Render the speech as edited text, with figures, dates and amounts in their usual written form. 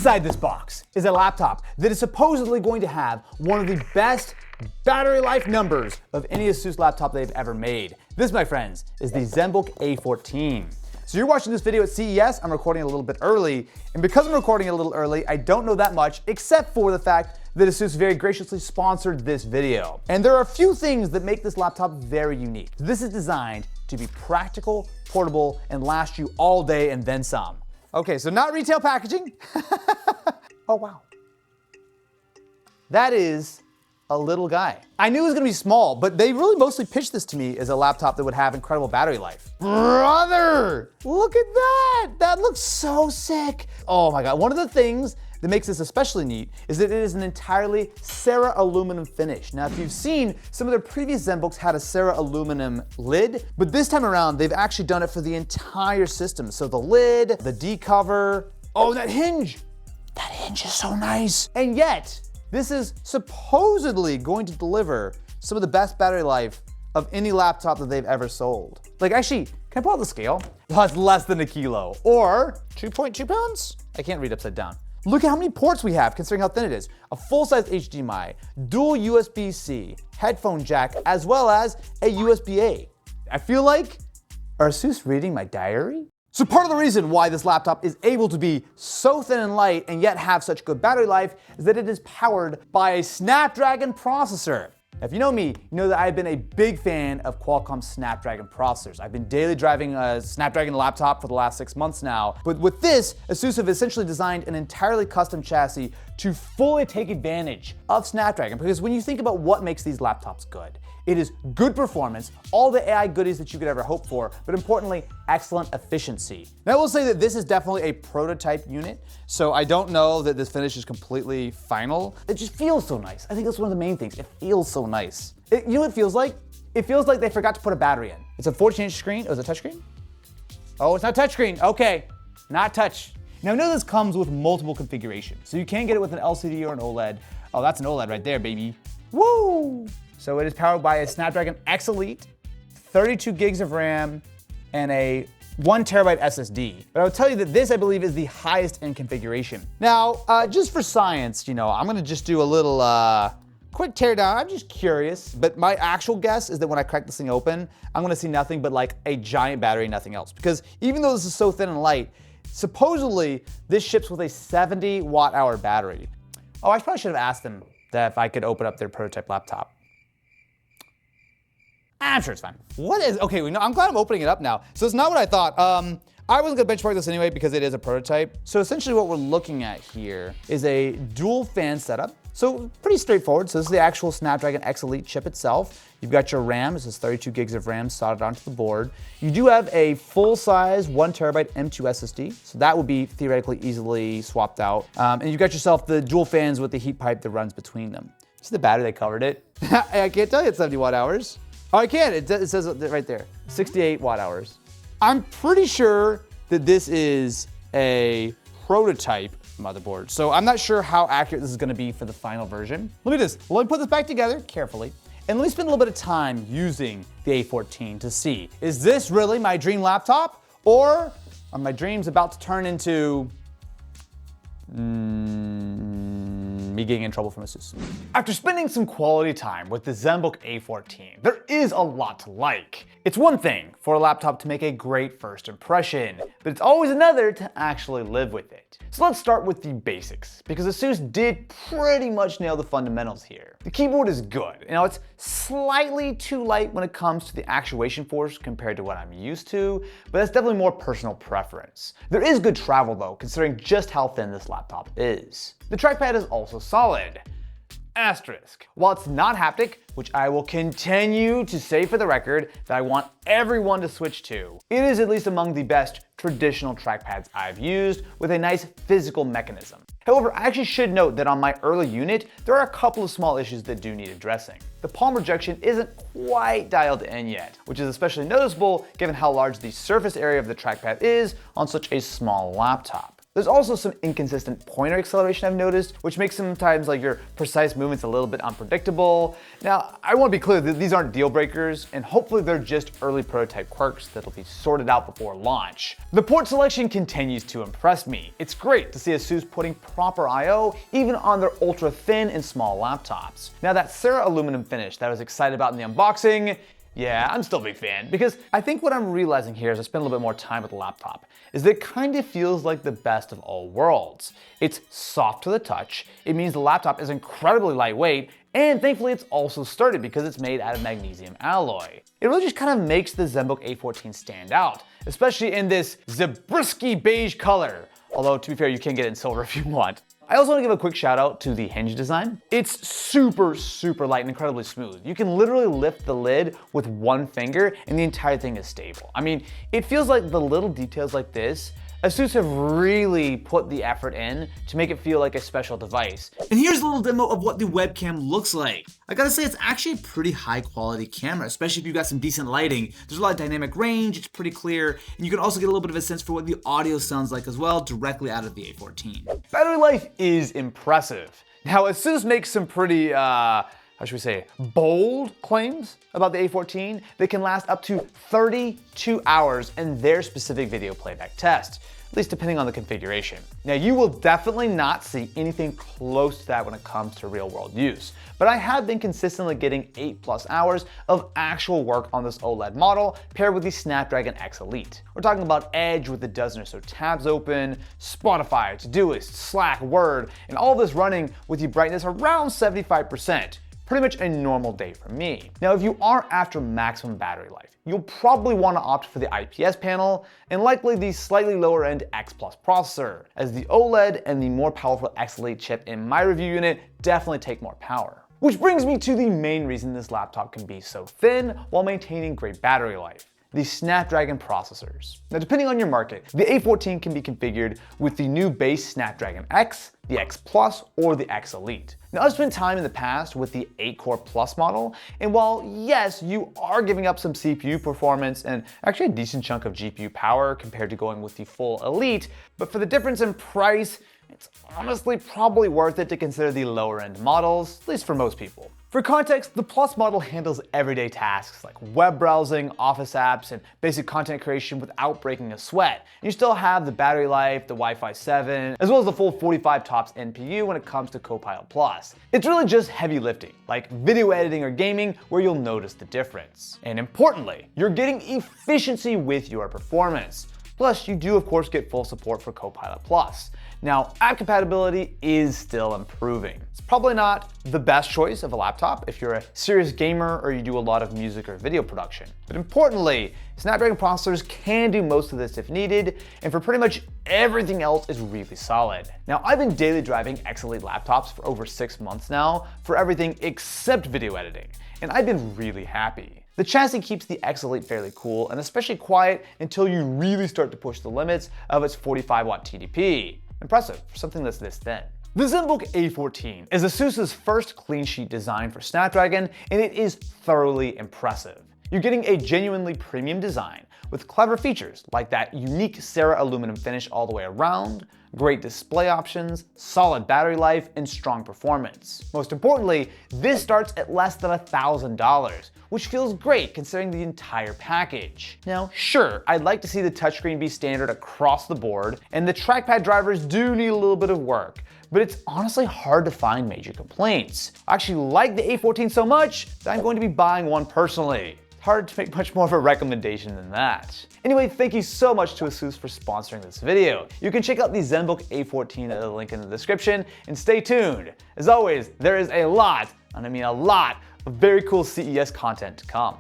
Inside this box is a laptop that is supposedly going to have one of the best battery life numbers of any ASUS laptop they've ever made. This, my friends, is the Zenbook A14. So you're watching this video at CES, I'm recording a little bit early, and because I'm recording a little early, I don't know that much except for the fact that ASUS very graciously sponsored this video. And there are a few things that make this laptop very unique. This is designed to be practical, portable, and last you all day and then some. Okay, so not retail packaging. Oh, wow. That is a little guy. I knew it was gonna be small, but they really mostly pitched this to me as a laptop that would have incredible battery life. Brother, look at that. That looks so sick. Oh my God, one of the things that makes this especially neat is that it is an entirely Ceraluminum finish. Now, if you've seen, some of their previous Zenbooks had a Ceraluminum lid, but this time around, they've actually done it for the entire system. So the lid, the D cover, oh, that hinge is so nice. And yet, this is supposedly going to deliver some of the best battery life of any laptop that they've ever sold. Like, actually, can I pull out the scale? Oh, it's less than a kilo, or 2.2 pounds? I can't read upside down. Look at how many ports we have, considering how thin it is. A full-size HDMI, dual USB-C, headphone jack, as well as a USB-A. I feel like, are ASUS reading my diary? So part of the reason why this laptop is able to be so thin and light and yet have such good battery life is that it is powered by a Snapdragon processor. If you know me, you know that I've been a big fan of Qualcomm's Snapdragon processors. I've been daily driving a Snapdragon laptop for the last 6 months now. But with this, ASUS have essentially designed an entirely custom chassis to fully take advantage of Snapdragon. Because when you think about what makes these laptops good, it is good performance, all the AI goodies that you could ever hope for, but importantly, excellent efficiency. Now I will say that this is definitely a prototype unit, so I don't know that this finish is completely final. It just feels so nice. I think that's one of the main things. It feels so nice. You know what it feels like? It feels like they forgot to put a battery in. It's a 14-inch screen. Oh, is it a touchscreen? Oh, it's not touchscreen. Okay, not touch. Now I know this comes with multiple configurations, so you can get it with an LCD or an OLED. Oh, that's an OLED right there, baby. Woo! So it is powered by a Snapdragon X Elite, 32 gigs of RAM, and a 1 terabyte SSD. But I will tell you that this, I believe, is the highest end configuration. Now, just for science, you know, I'm gonna just do a little quick teardown. I'm just curious, but my actual guess is that when I crack this thing open, I'm gonna see nothing but like a giant battery, nothing else. Because even though this is so thin and light, supposedly this ships with a 70 watt-hour battery. Oh, I probably should have asked them that if I could open up their prototype laptop. I'm sure it's fine. What is, okay, I'm glad I'm opening it up now. So it's not what I thought. I wasn't gonna benchmark this anyway because it is a prototype. So essentially what we're looking at here is a dual fan setup. So pretty straightforward. So this is the actual Snapdragon X Elite chip itself. You've got your RAM, this is 32 gigs of RAM soldered onto the board. You do have a full-size 1 terabyte M2 SSD. So that would be theoretically easily swapped out. And you've got yourself the dual fans with the heat pipe that runs between them. See the battery, they covered it. I can't tell you it's 70 watt hours. Oh, I can, it says it right there, 68 watt hours. I'm pretty sure that this is a prototype motherboard, so I'm not sure how accurate this is gonna be for the final version. Look at this, let me put this back together carefully, and let me spend a little bit of time using the A14 to see, is this really my dream laptop, or are my dreams about to turn into me getting in trouble from ASUS? After spending some quality time with the Zenbook A14, there is a lot to like. It's one thing for a laptop to make a great first impression, but it's always another to actually live with it. So let's start with the basics, because ASUS did pretty much nail the fundamentals here. The keyboard is good. You know, it's slightly too light when it comes to the actuation force compared to what I'm used to, but that's definitely more personal preference. There is good travel though, considering just how thin this laptop is. The trackpad is also solid. Asterisk. While it's not haptic, which I will continue to say for the record that I want everyone to switch to, it is at least among the best traditional trackpads I've used with a nice physical mechanism. However, I actually should note that on my early unit, there are a couple of small issues that do need addressing. The palm rejection isn't quite dialed in yet, which is especially noticeable given how large the surface area of the trackpad is on such a small laptop. There's also some inconsistent pointer acceleration I've noticed, which makes sometimes like your precise movements a little bit unpredictable. Now, I want to be clear that these aren't deal breakers, and hopefully they're just early prototype quirks that'll be sorted out before launch. The port selection continues to impress me. It's great to see ASUS putting proper I/O even on their ultra thin and small laptops. Now that Ceraluminum finish that I was excited about in the unboxing, yeah, I'm still a big fan, because I think what I'm realizing here as I spend a little bit more time with the laptop is that it kind of feels like the best of all worlds. It's soft to the touch, it means the laptop is incredibly lightweight, and thankfully it's also sturdy because it's made out of magnesium alloy. It really just kind of makes the Zenbook A14 stand out, especially in this Zabriskie beige color. Although, to be fair, you can get it in silver if you want. I also want to give a quick shout out to the hinge design. It's super, super light and incredibly smooth. You can literally lift the lid with one finger and the entire thing is stable. I mean, it feels like the little details like this, ASUS have really put the effort in to make it feel like a special device. And here's a little demo of what the webcam looks like. I gotta say, it's actually a pretty high quality camera, especially if you've got some decent lighting. There's a lot of dynamic range, it's pretty clear, and you can also get a little bit of a sense for what the audio sounds like as well, directly out of the A14. Battery life is impressive. Now, ASUS makes some pretty, how should we say, bold claims about the A14. They can last up to 32 hours in their specific video playback test, at least depending on the configuration. Now, you will definitely not see anything close to that when it comes to real world use, but I have been consistently getting 8+ hours of actual work on this OLED model paired with the Snapdragon X Elite. We're talking about Edge with a dozen or so tabs open, Spotify, Todoist, Slack, Word, and all this running with the brightness around 75%. Pretty much a normal day for me. Now, if you are after maximum battery life, you'll probably want to opt for the IPS panel and likely the slightly lower end X Plus processor, as the OLED and the more powerful X Elite chip in my review unit definitely take more power. Which brings me to the main reason this laptop can be so thin while maintaining great battery life: the Snapdragon processors. Now, depending on your market, the A14 can be configured with the new base Snapdragon X, the X Plus, or the X Elite. Now, I've spent time in the past with the 8-core Plus model, and while yes, you are giving up some CPU performance and actually a decent chunk of GPU power compared to going with the full Elite, but for the difference in price, it's honestly probably worth it to consider the lower end models, at least for most people. For context, the Plus model handles everyday tasks like web browsing, office apps, and basic content creation without breaking a sweat. You still have the battery life, the Wi-Fi 7, as well as the full 45 TOPS NPU when it comes to Copilot Plus. It's really just heavy lifting, like video editing or gaming, where you'll notice the difference. And importantly, you're getting efficiency with your performance. Plus, you do of course get full support for Copilot Plus. Now, app compatibility is still improving. It's probably not the best choice of a laptop if you're a serious gamer or you do a lot of music or video production. But importantly, Snapdragon processors can do most of this if needed, and for pretty much everything else is really solid. Now, I've been daily driving X Elite laptops for over 6 months now for everything except video editing, and I've been really happy. The chassis keeps the X Elite fairly cool and especially quiet until you really start to push the limits of its 45-watt TDP. Impressive for something that's this thin. The Zenbook A14 is ASUS's first clean sheet design for Snapdragon, and it is thoroughly impressive. You're getting a genuinely premium design with clever features like that unique Ceraluminum finish all the way around, great display options, solid battery life, and strong performance. Most importantly, this starts at less than $1,000, which feels great considering the entire package. Now, sure, I'd like to see the touchscreen be standard across the board, and the trackpad drivers do need a little bit of work, but it's honestly hard to find major complaints. I actually like the A14 so much that I'm going to be buying one personally. Hard to make much more of a recommendation than that. Anyway, thank you so much to ASUS for sponsoring this video. You can check out the Zenbook A14 at the link in the description, and stay tuned. As always, there is a lot, and I mean a lot, of very cool CES content to come.